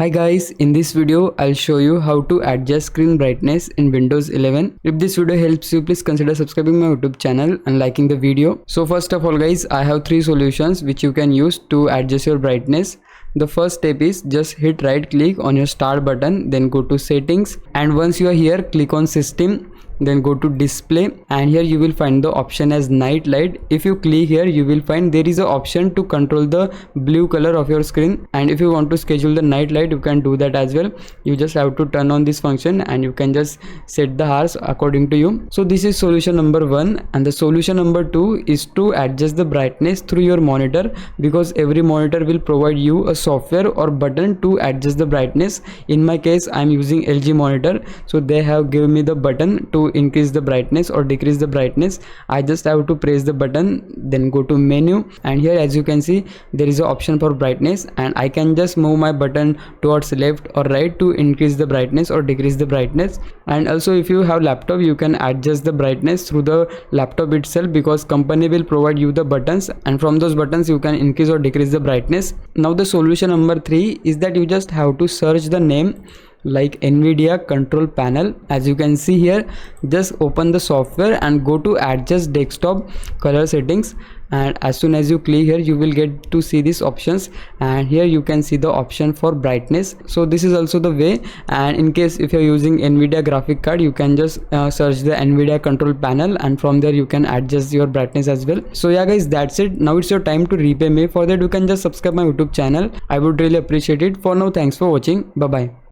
Hi guys, in this video I'll show you how to adjust screen brightness in Windows 11. If this video helps you, please consider subscribing my YouTube channel and liking the video. So first of all guys, I have three solutions which you can use to adjust your brightness. The first step is just hit right click on your start button, then go to settings, and once you are here, click on system, then go to display, and here you will find the option as night light. If you click here, you will find there is an option to control the blue color of your screen, and if you want to schedule the night light, you can do that as well. You just have to turn on this function and you can just set the hours according to you. So this is solution number one, and the solution number two is to adjust the brightness through your monitor, because every monitor will provide you a software or button to adjust the brightness. In my case, I'm using LG monitor, so they have given me the button to increase the brightness or decrease the brightness. I just have to press the button, then go to menu, and here as you can see there is an option for brightness, and I can just move my button towards left or right to increase the brightness or decrease the brightness. And also if you have laptop, you can adjust the brightness through the laptop itself, because company will provide you the buttons, and from those buttons you can increase or decrease the brightness. Now the solution number three is that you just have to search the name like NVIDIA control panel. As you can see here, just open the software and go to adjust desktop color settings, and as soon as you click here, you will get to see these options, and here you can see the option for brightness. So this is also the way, and in case if you're using NVIDIA graphic card, you can just search the NVIDIA control panel, and from there you can adjust your brightness as well. So yeah guys, that's it. Now it's your time to repay me. For that you can just subscribe my YouTube channel. I would really appreciate it. For now, thanks for watching. Bye bye.